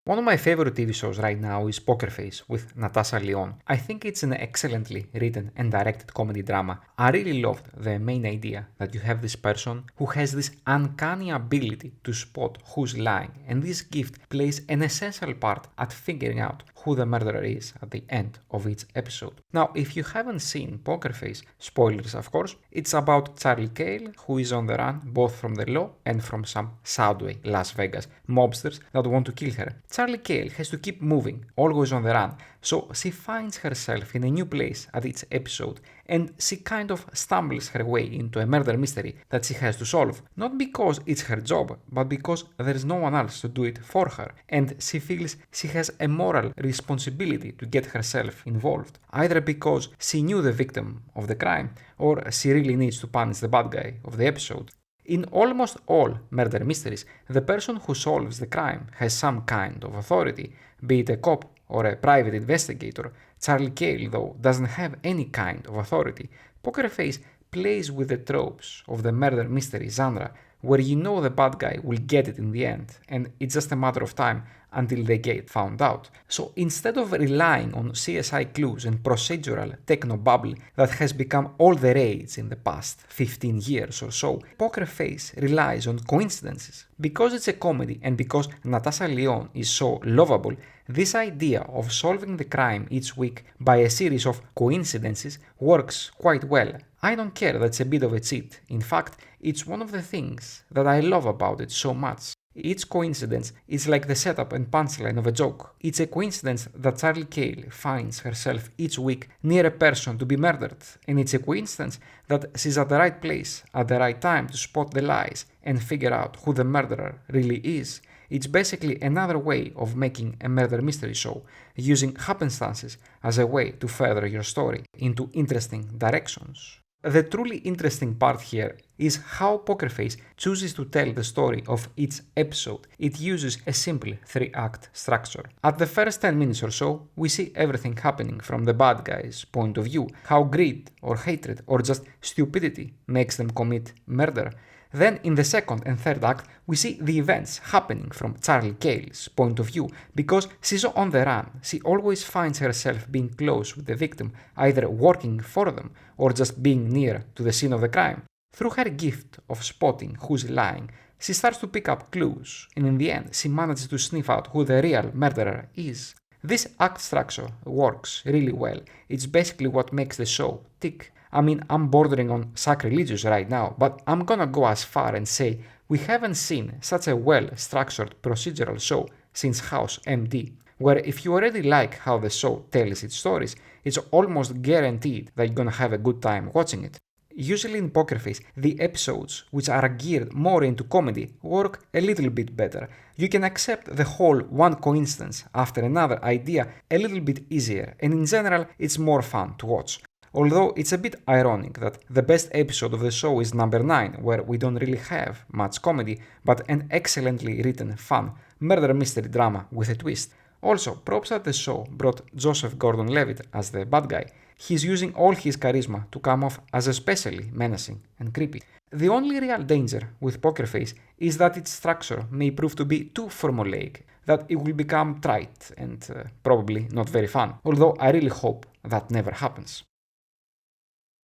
One of my favorite TV shows right now is Poker Face with Natasha Lyonne. I think it's an excellently written and directed comedy drama. I really loved the main idea that you have this person who has this uncanny ability to spot who's lying, and this gift plays an essential part at figuring out who the murderer is at the end of each episode. Now, if you haven't seen Poker Face, spoilers of course, it's about Charlie Cale, who is on the run both from the law and from some Subway Las Vegas mobsters that want to kill her. Charlie Cale has to keep moving, always on the run, so she finds herself in a new place at each episode, and she kind of stumbles her way into a murder mystery that she has to solve, not because it's her job, but because there's no one else to do it for her, and she feels she has a moral responsibility to get herself involved, either because she knew the victim of the crime, or she really needs to punish the bad guy of the episode. In almost all murder mysteries, the person who solves the crime has some kind of authority, be it a cop or a private investigator. Charlie Cale, though, doesn't have any kind of authority. Poker Face plays with the tropes of the murder mystery genre, where you know the bad guy will get it in the end, and it's just a matter of time until they get found out. So instead of relying on CSI clues and procedural technobabble that has become all the rage in the past 15 years or so, Poker Face relies on coincidences. Because it's a comedy and because Natasha Lyonne is so lovable, this idea of solving the crime each week by a series of coincidences works quite well. I don't care that's a bit of a cheat. In fact, it's one of the things that I love about it so much. Each coincidence is like the setup and punchline of a joke. It's a coincidence that Charlie Cale finds herself each week near a person to be murdered, and it's a coincidence that she's at the right place at the right time to spot the lies and figure out who the murderer really is. It's basically another way of making a murder mystery show, using happenstances as a way to further your story into interesting directions. The truly interesting part here is how Poker Face chooses to tell the story of each episode. It uses a simple 3-act structure. At the first 10 minutes or so, we see everything happening from the bad guy's point of view, how greed or hatred or just stupidity makes them commit murder. Then in the second and third act, we see the events happening from Charlie Cale's point of view. Because she's on the run, she always finds herself being close with the victim, either working for them or just being near to the scene of the crime. Through her gift of spotting who's lying, she starts to pick up clues, and in the end, she manages to sniff out who the real murderer is. This act structure works really well. It's basically what makes the show tick. I mean, I'm bordering on sacrilegious right now, but I'm gonna go as far and say we haven't seen such a well-structured procedural show since House MD, where if you already like how the show tells its stories, it's almost guaranteed that you're gonna have a good time watching it. Usually in Poker Face, the episodes, which are geared more into comedy, work a little bit better. You can accept the whole one coincidence after another idea a little bit easier, and in general, it's more fun to watch. Although it's a bit ironic that the best episode of the show is number 9, where we don't really have much comedy, but an excellently written, fun murder mystery drama with a twist. Also, props that the show brought Joseph Gordon-Levitt as the bad guy. He's using all his charisma to come off as especially menacing and creepy. The only real danger with Poker Face is that its structure may prove to be too formulaic, that it will become trite and probably not very fun, although I really hope that never happens.